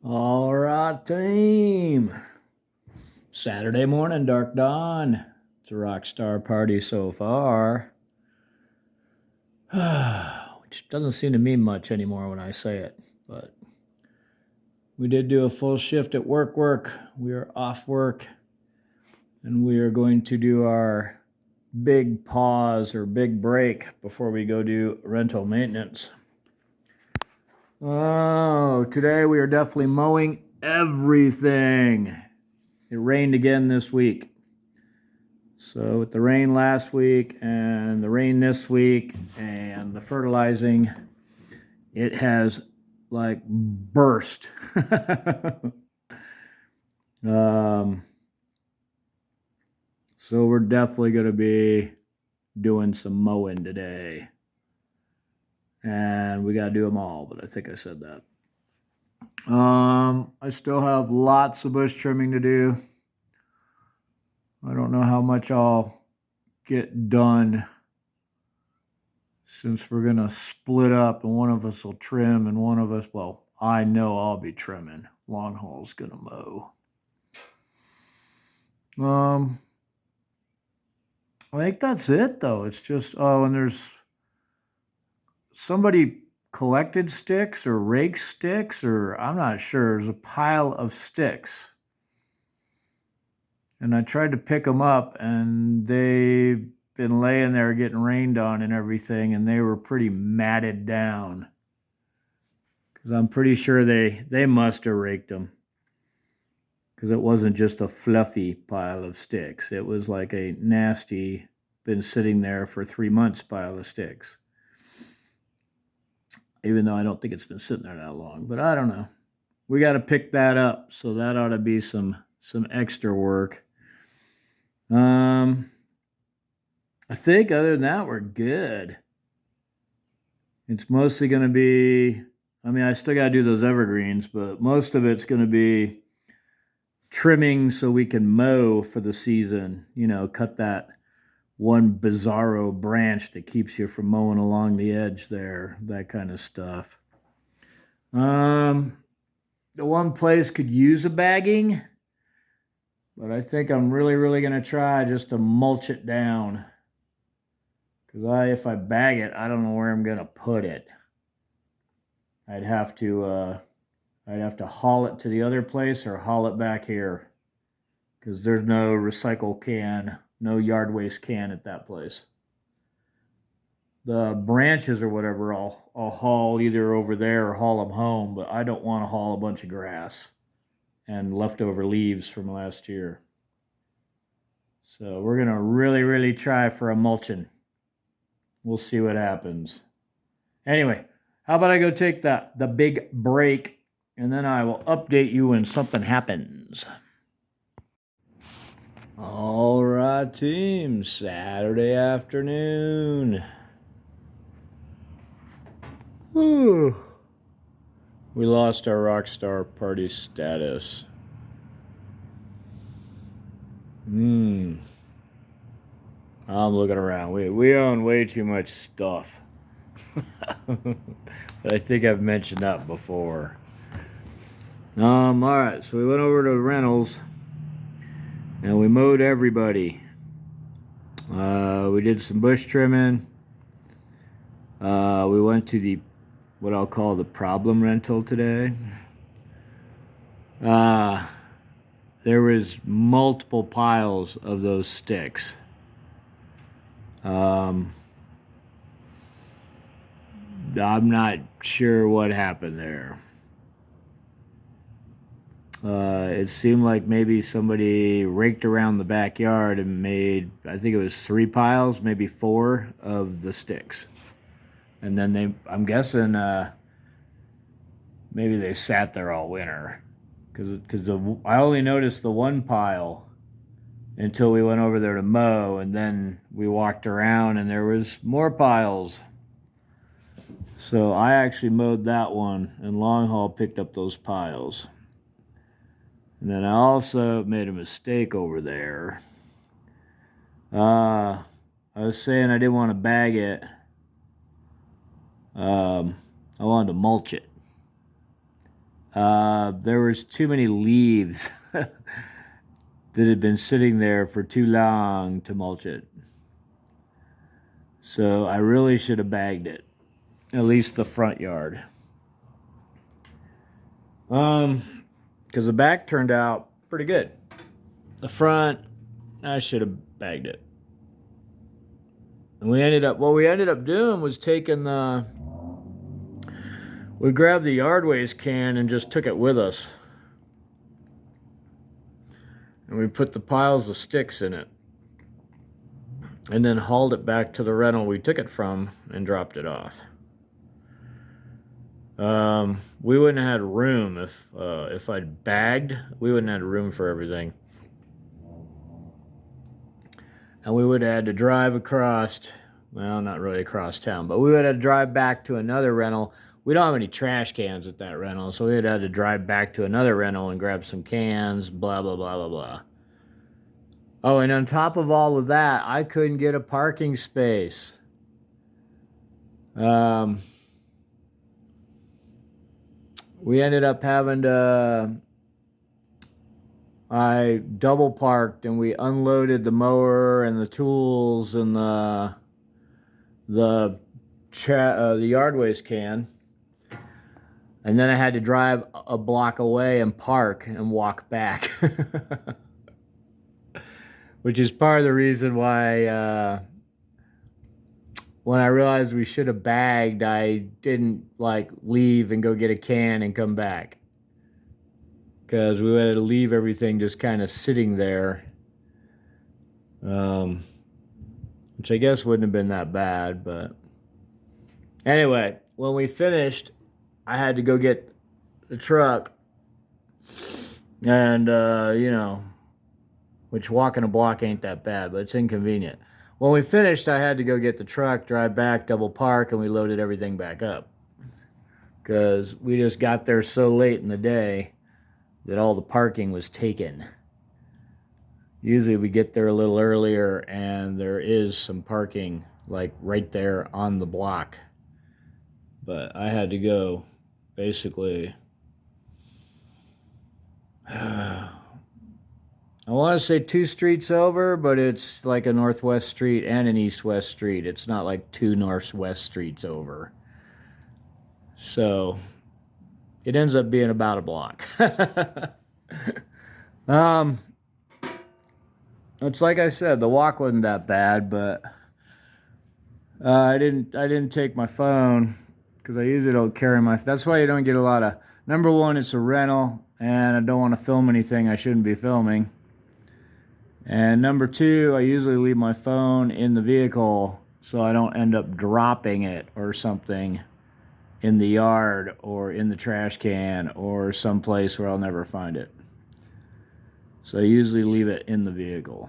All right, team. Saturday morning, dark dawn. It's a rock star party so far. Which doesn't seem to mean much anymore when I say it, but we did do a full shift at work. We are off work and we are going to do our big pause or big break before we go do rental maintenance. Oh, today we are definitely mowing everything. It rained again this week. So with the rain last week and the rain this week and the fertilizing, it has like burst. um, so we're definitely going to be doing some mowing today. And we got to do them all, but I think I said that. I still have lots of bush trimming to do. I don't know how much I'll get done since we're going to split up and one of us will trim and one of us, well, I know I'll be trimming. Long haul's going to mow. I think that's it though. It's just, oh, and there's somebody collected sticks or raked sticks, or I'm not sure. There's a pile of sticks. And I tried to pick them up and they've been laying there getting rained on and everything, and they were pretty matted down. Because I'm pretty sure they must have raked them. Because it wasn't just a fluffy pile of sticks. It was like a nasty, been sitting there for 3 months pile of sticks. Even though I don't think it's been sitting there that long, but I don't know. We got to pick that up, so that ought to be some extra work. I think other than that, we're good. It's mostly going to be, I mean, I still got to do those evergreens, but most of it's going to be trimming so we can mow for the season. Cut that one bizarro branch that keeps you from mowing along the edge there, that kind of stuff. The one place could use a bagging, but I think I'm really going to try just to mulch it down. Because if I bag it, I don't know where I'm going to put it. I'd have to haul it to the other place or haul it back here. Because there's no recycle can, no yard waste can at that place. The branches or whatever, I'll haul either over there or haul them home, but I don't want to haul a bunch of grass and leftover leaves from last year. So we're going to really try for a mulching. We'll see what happens. Anyway, how about I go take the big break, and then I will update you when something happens. All right, team. Saturday afternoon. Whew. We lost our Rockstar party status. I'm looking around. We own way too much stuff. But I think I've mentioned that before. All right, so we went over to rentals and we mowed everybody. We did some bush trimming. We went to the what I'll call the problem rental today. There was multiple piles of those sticks. I'm not sure what happened there. It seemed like maybe somebody raked around the backyard and made, I think it was 3 piles, maybe 4 of the sticks. And then I'm guessing, maybe they sat there all winter. Because I only noticed the one pile until we went over there to mow, and then we walked around and there was more piles. So I actually mowed that one, and Long Haul picked up those piles. And then I also made a mistake over there. I was saying I didn't want to bag it. I wanted to mulch it. There was too many leaves that had been sitting there for too long to mulch it. So I really should have bagged it, at least the front yard. Because the back turned out pretty good. The front, I should have bagged it. And what we ended up doing was we grabbed the yard waste can and just took it with us. And we put the piles of sticks in it. And then hauled it back to the rental we took it from and dropped it off. We wouldn't have had room if I'd bagged. We wouldn't have had room for everything. And we would have had to drive across, well, not really across town, but we would have to drive back to another rental. We don't have any trash cans at that rental, so we would have to drive back to another rental and grab some cans, blah, blah, blah, blah, blah. Oh, and on top of all of that, I couldn't get a parking space. We ended up having to, I double parked and we unloaded the mower and the tools and the yard waste can. And then I had to drive a block away and park and walk back. Which is part of the reason why when I realized we should have bagged, I didn't like leave and go get a can and come back. Because we had to leave everything just kind of sitting there. Which I guess wouldn't have been that bad, but anyway, when we finished, I had to go get the truck. And, which walking a block ain't that bad, but it's inconvenient. When we finished, I had to go get the truck, drive back, double park, and we loaded everything back up. Because we just got there so late in the day that all the parking was taken. Usually we get there a little earlier and there is some parking like right there on the block. But I had to go basically, I want to say 2 streets over, but it's like a northwest street and an east-west street. It's not like 2 northwest streets over. So it ends up being about a block. It's like I said, the walk wasn't that bad, but I didn't take my phone because I usually don't carry my. That's why you don't get a lot of. Number one, it's a rental, and I don't want to film anything I shouldn't be filming. And number two, I usually leave my phone in the vehicle so I don't end up dropping it or something in the yard or in the trash can or someplace where I'll never find it. So I usually leave it in the vehicle.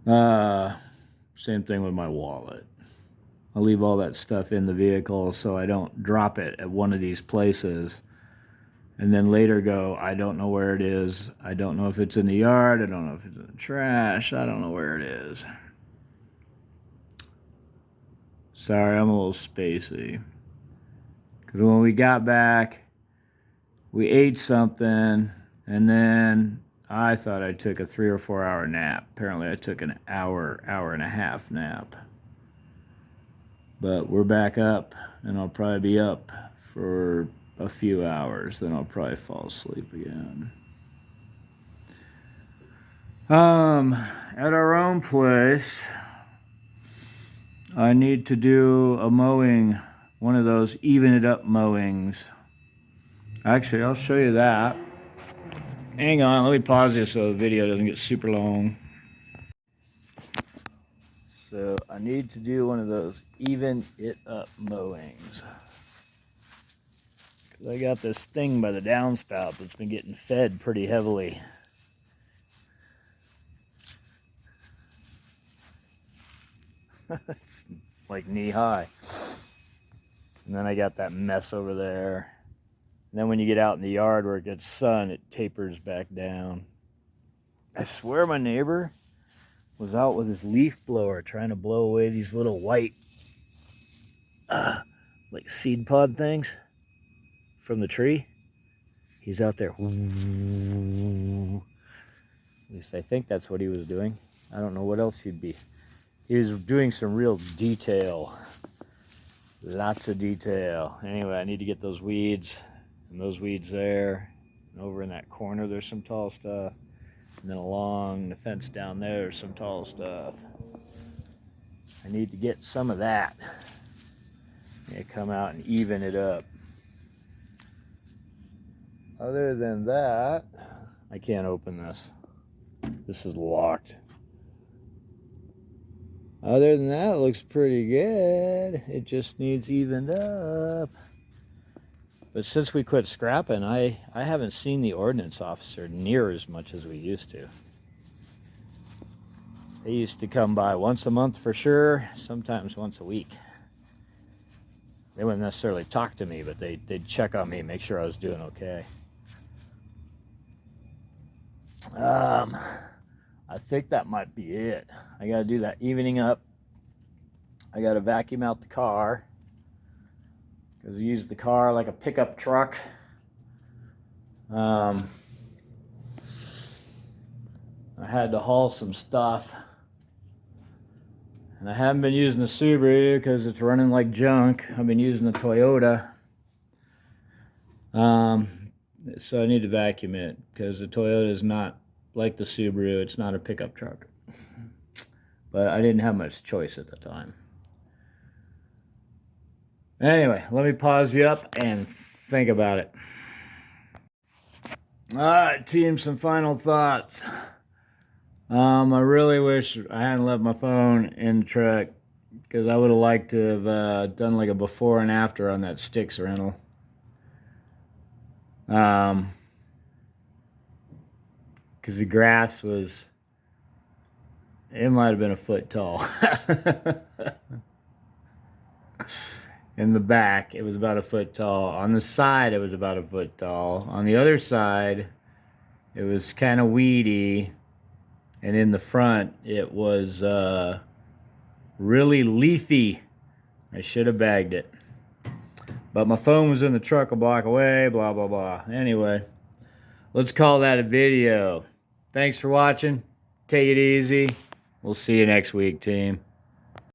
Same thing with my wallet. I leave all that stuff in the vehicle so I don't drop it at one of these places and then later go, I don't know where it is. I don't know if it's in the yard. I don't know if it's in the trash. I don't know where it is. Sorry, I'm a little spacey. Because when we got back, we ate something, and then I thought I took a 3 or 4 hour nap. Apparently I took an hour and a half nap. But we're back up, and I'll probably be up for a few hours, then I'll probably fall asleep again. At our own place, I need to do a mowing, one of those even it up mowings. Actually, I'll show you that. Hang on, let me pause this so the video doesn't get super long. So I need to do one of those even it up mowings. I got this thing by the downspout that's been getting fed pretty heavily. It's like knee high. And then I got that mess over there. And then when you get out in the yard where it gets sun, it tapers back down. I swear my neighbor was out with his leaf blower trying to blow away these little white like seed pod things. from the tree. He's out there. At least I think that's what he was doing. I don't know what else he'd be. He was doing some real detail. Lots of detail. Anyway, I need to get those weeds. And those weeds there. And over in that corner, there's some tall stuff. And then along the fence down there, there's some tall stuff. I need to get some of that. And come out and even it up. Other than that, I can't open this. This is locked. Other than that, it looks pretty good. It just needs evened up. But since we quit scrapping, I haven't seen the ordnance officer near as much as we used to. They used to come by once a month for sure, sometimes once a week. They wouldn't necessarily talk to me, but they'd check on me, make sure I was doing okay. I think that might be it. I gotta do that evening up. I gotta vacuum out the car, because I use the car like a pickup truck. I had to haul some stuff, and I haven't been using the Subaru because it's running like junk. I've been using the Toyota. So I need to vacuum it, because the Toyota is not like the Subaru. It's not a pickup truck. But I didn't have much choice at the time. Anyway, let me pause you up and think about it. Alright, team, some final thoughts. I really wish I hadn't left my phone in the truck, because I would have liked to have done like a before and after on that Styx rental. Because the grass was, it might have been a foot tall. In the back, it was about a foot tall. On the side, it was about a foot tall. On the other side, it was kind of weedy. And in the front, it was really leafy. I should have bagged it. But my phone was in the truck a block away, blah, blah, blah. Anyway, let's call that a video. Thanks for watching. Take it easy. We'll see you next week, team.